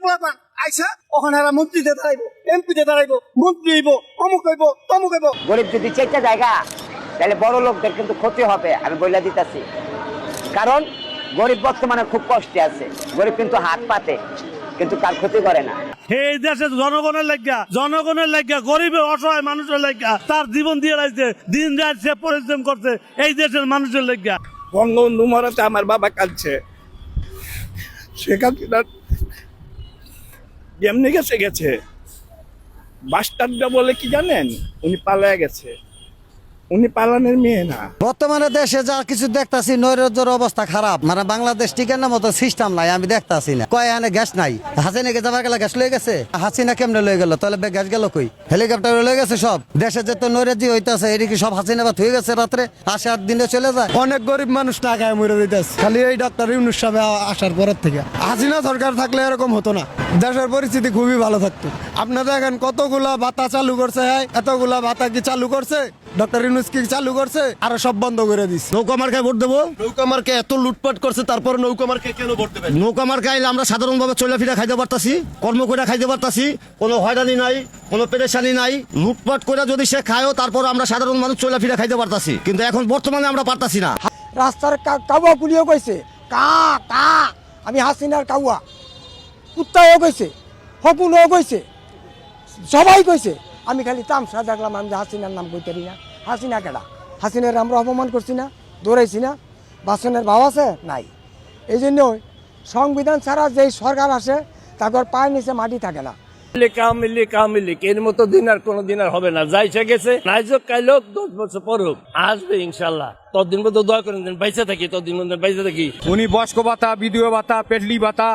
পোলাপান আইসা ওখানে এরা মন্ত্রীতে দাঁড়াইবো, এমপিতে দাঁড়াইবো, মন্ত্রী হইব, অমুক হইব, তমুক হইব। গরিব যদি চেষ্টা জায়গা তাহলে বড় লোকদের কিন্তু ক্ষতি হবে, আমি বলে দিতেছি। কারণ গরিব বর্তমানে খুব কষ্টে আছে, গরিব কিন্তু হাত পাতে কিন্তু তার ক্ষতি করে না। এই দেশে জনগণের লাগিয়া গরিবের অসহায় মানুষের লাগিয়া তার জীবন দিয়ে রাখছে, দিন রাত সে পরিশ্রম করছে এই দেশের মানুষের লাগিয়া। বঙ্গবন্ধু মরাতে আমার বাবা কাঁদছে, সেখানে যেমনি গেছে বাস্টারটা বলে কি জানেন, উনি পালায় গেছে, উনি পালানের মেয়ে না। বর্তমানে দেশে যা কিছু দেখতাছি, নৈরাজ্যের অবস্থা খারাপ, মানে বাংলাদেশ টিকার মতো সিস্টেম নাই, আমি দেখতাছি না। কয় এখানে গ্যাস নাই, হাসিনাকে যাবার গেলে গ্যাস লয়ে গেছে, হাসিনা কেমনে লয়ে গেল, তাহলে গ্যাস গেল কই? হেলিকপ্টার লয়ে গেছে সব। দেশে যে তো নৈরাজ্য হইতেছে, এদিকে সব হাসিনা বাদ হয়ে গেছে, রাত্রে আসে 8 দিনে চলে যায়। অনেক গরিব মানুষ টাকায় মরে দিতেছে, খালি এই ডক্টর ইউনূস সাহেব আসার পরের থেকে। হাসিনা সরকার থাকলে এরকম হতো না, দেশের পরিস্থিতি খুবই ভালো থাকতো। আপনারা দেখেন কতগুলা ভাতা চালু করছে, এতগুলা ভাতা কি চালু করছে? ডক্টর ইউনূস কি চালু করছে? আর সব বন্ধ করে দিচ্ছে। নৌকা মার্কায় ভোট দেবো? নৌকা মার্কা এত লুটপাট করছে, তারপর নৌকা মার্কায় কেন ভোট দেবেন? নৌকা মার্কায় আমরা সাধারণভাবে চলাফেরা খাইতে পারতাছি, কর্ম করে খাইতে পারতাছি, কোনো হয়রানি নাই, কোনো পেরেশানি নাই। লুটপাট করে যদি সে খায়ও, তারপর আমরা সাধারণ মানুষ চলাফেরা খাইতে পারতাছি, কিন্তু এখন বর্তমানে আমরা পারতাছি না। রাস্তার কাউয়া পুলিও কইছে কা কা, আমি হাসিনার কাউয়া। কুত্তাও কইছে, হকুনও কইছে, সবাই কইছে। আমি খালি তামসা দেখলাম, আমি হাসিনার নাম কইতে পারি না। হাসিনা কেডা? হাসিনার আমরা অপমান করছি না, দৌড়াইছি না? বাসনের ভাব আছে নাই। এই জন্যই সংবিধান ছাড়া যেই সরকার আসে তাদের পায়ের নিচে মাটি থাকে না। কামিলিক এর মতো দিন আর কোনোদিন আর হবে না। যাইছে গেছে, নাইজক কাইলোক 10 বছর পর হোক, আসবে ইনশাল্লাহ। ততদিন পর্যন্ত দোয়া করেন, বাইসে থাকি, ততদিন পর্যন্ত বাইসে থাকি। উনি বয়স্ক ভাতা, বিধবা ভাতা, পেটলি ভাতা,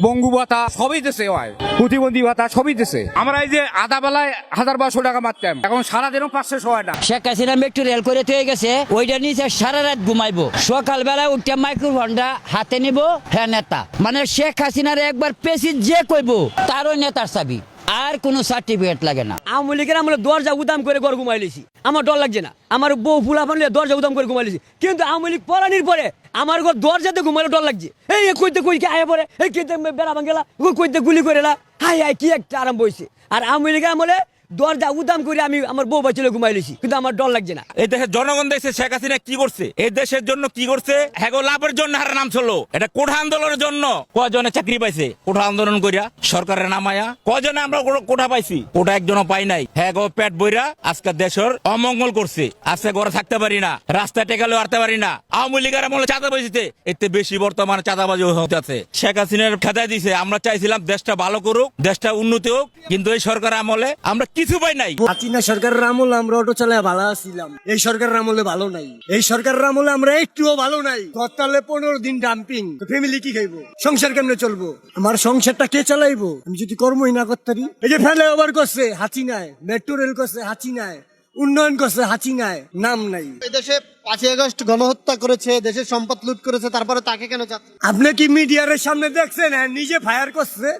পঙ্গু ভাতা সবই দেশে হয়, প্রতিবন্ধী ভাতা সবই দেশে। আমরা এই যে আধা বেলায় 1200 টাকা মারতাম, এখন সারাদিনও 500 হয় না। শেখ হাসিনা মেট্রো রেল করে থয়ে গেছে, ওইটা নিচে সারা রাত ঘুমাইবো, সকালবেলা উঠে মাইক্রোফোনটা হাতে নিব, হ্যাঁ নেতা। মানে শেখ হাসিনার একবার পেশি যে কইব তারও নেতার চাবি, আর কোনো সার্টিফিকেট লাগে না। আওয়ামী লীগের আমলে দরজা উদাম করে ঘর ঘুমাই লিছি, আমার ডর লাগছে না। আমার বউ ফুলা ফানলে দরজা উদাম করে ঘুমাই লিছি, কিন্তু আওয়ামী লীগ পলানির পরে আমার ঘর দরজাতে ঘুমাইলে ডর লাগছে। এই কইতে কই আয়া পরে, এই কইতে বেড়া ভাঙ্গেলা, কইতে গুলি করেলা, হাই হাই কি একটা আরাম বইছে। আর আওয়ামী লীগের আমলে দরজা উদাম করে আমি আমার বউ বাচ্চা ঘুমাই লিছি, কিন্তু আমার ডর লাগছে না। এই দেশের জনগণ দেখছে শেখ হাসিনা কি করছে, এই দেশের জন্য কি করছে। হ্যাগো লাভের জন্য হার নাম চলো, এটা কোঠা আন্দোলনের জন্য কয়জনে চাকরি পাইছে কোঠা আন্দোলন করিয়া, সরকারের নামায়া কয়জনে আমরা কোঠা পাইছি, কোঠা একজনও পাই নাই। হ্যাগো পেট বইরা আজকে দেশের অমঙ্গল করছে, আজকে ঘরে থাকতে পারি না, রাস্তায় টেকালেও আরতে পারি না। আওয়ামী লীগের আমলে চাঁদাবাজিতে এতে বেশি বর্তমানে চাঁদাবাজি হতে। শেখ হাসিনার খেতায় দিছে, আমরা চাইছিলাম দেশটা ভালো করুক, দেশটা উন্নতি হোক, কিন্তু এই সরকার আমলে আমরা কিছু পাই নাই। হাসিনা সরকারের আমলে আমরা অটো চালায় ভালো ছিলাম, এই সরকারের আমলে ভালো নাই। এই সরকারের আমলে আমরা একটুও ভালো নাই। হরতালে 15 দিন ডাম্পিং, ফ্যামিলি কি খাইবো, সংসার কেমনে চলবো, আমার সংসারটা কে চালাইবো আমি যদি কর্মই না করতে পারি? এই যে ফেলে ওভার করছে হাসিনায়, মেট্রো রেল করছে হাসিনায়, উন্নয়ন করছে হাসিনায়, নাম নাই। দেশে 5ই আগস্ট গণহত্যা করেছে, দেশের সম্পদ লুট করেছে, তারপরে তাকে কেন চাচ্ছে? আপনি কি মিডিয়ার সামনে দেখছেন নিজে ফায়ার করছে?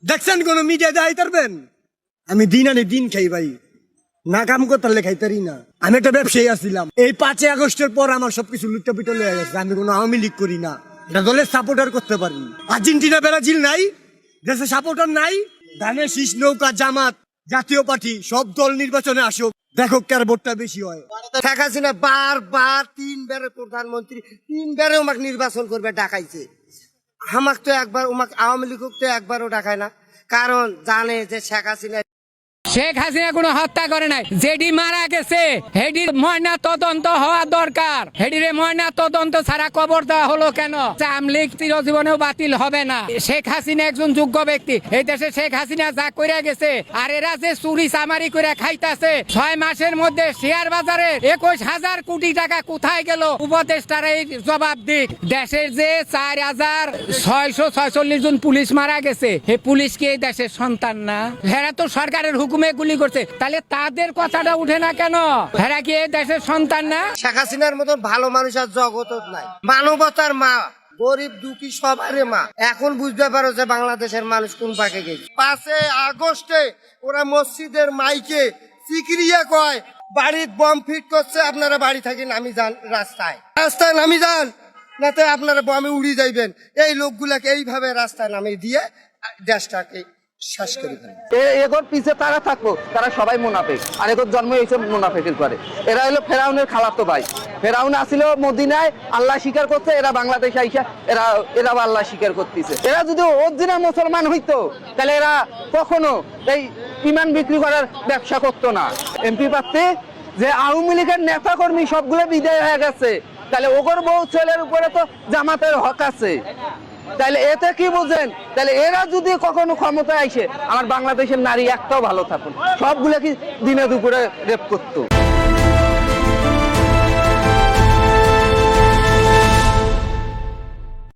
দেখছেন কোন মিডিয়া দেখাই পারবেন? আমি দিন আনি দিন খাই ভাই, না কাম করতে খাইতারি না। আমি একটা ব্যবসায়ী আসছিলাম, এই 5ই আগস্টের পর আমার সবকিছু লুটটা পিটে লেগে গেছে। আমি কোনো আওয়ামী লীগ করি না, এটা দলের সাপোর্টার করতে পারি। আর্জেন্টিনা ব্রাজিল নাই, দেশে সাপোর্টার নাই। ধানের শীষ, নৌকা, জামাত, জাতীয় পার্টি সব দল নির্বাচনে আসুক, দেখো কার ভোটটা বেশি হয়। শেখ হাসিনা বারবার 3 বারের প্রধানমন্ত্রী, 3 বারে ওমাকে নির্বাচন করবে ডাকাইছে। আমাক তো একবার, ওমাক আওয়ামী লীগ তো একবারও ডাকায় না, কারণ জানে যে শেখ হাসিনা কোনো হত্যা করে নাই। যেডি মারা গেছে হেডির ময়না তদন্ত হওয়া দরকার। হেডির ময়না তদন্ত ছাড়া কবর দেওয়া হলো কেন? আমলিগ চিরজীবনেও বাতিল হবে না। শেখ হাসিনা একজন যোগ্য ব্যক্তি। এই দেশে শেখ হাসিনা যা করে গেছে, আর এরা যে চুরি চামারি করে খাইতাছে, 6 মাসের মধ্যে শেয়ার বাজারে 21,000 কোটি টাকা কোথায় গেল? উপদেষ্টার এই জবাব দিক। দেশের যে 4,646 জন পুলিশ মারা গেছে, এই পুলিশ কি এই দেশের সন্তান না? এরা তো সরকারের হুকুমে গুলি করছে, তাহলে তাদের কথাটা উঠে না কেন? এরা কি এই দেশের সন্তান না? শেখ হাসিনার মতন ভালো মানুষ আর জগৎ নাই। মানবতার মা, গরিব দুঃখী সবারই মা। এখন বুঝতে পারো যে বাংলাদেশের মানুষ কোন পাকে গেছে। 5 আগস্টে ওরা মসজিদের মাইকে সিকিরিয়া কয় বাড়ির বম ফিট করছে, আপনারা বাড়ি থেকে নামি যান, রাস্তায় নামি যান, না তো আপনারা বমে উড়ি যাইবেন। এই লোকগুলাকে এইভাবে রাস্তায় নামিয়ে দিয়ে দেশটাকে শেষ করে ফেলে। এগোর পিছে তারা থাকবো, তারা সবাই মুনাফিক, আর এগোর জন্ম হয়েছে মুনাফিকের করে। এরা হলো ফেরাউনের খালাতো ভাই। ফেরাউন আসিল মদিনায়, আল্লাহ স্বীকার করছে, এরা বাংলাদেশে আইসা এরা আল্লাহ স্বীকার করতেছে। এরা যদি অরিজিনাল মুসলমান হইতো তাহলে এরা কখনো এই ইমান বিক্রি করার ব্যবসা করতো না। এমপি প্রার্থী যে আওয়ামী লীগের নেতা কর্মী সবগুলো বিদায় হয়ে গেছে, তাহলে ওগর বউ ছেলের উপরে তো জামাতের হক আছে। তাহলে এতে কি বুঝেন? তাহলে এরা যদি কখনো ক্ষমতায় আসে, আমার বাংলাদেশের নারী একটাও ভালো থাকুন, সবগুলো কি দিনে দুপুরে রেপ করতো।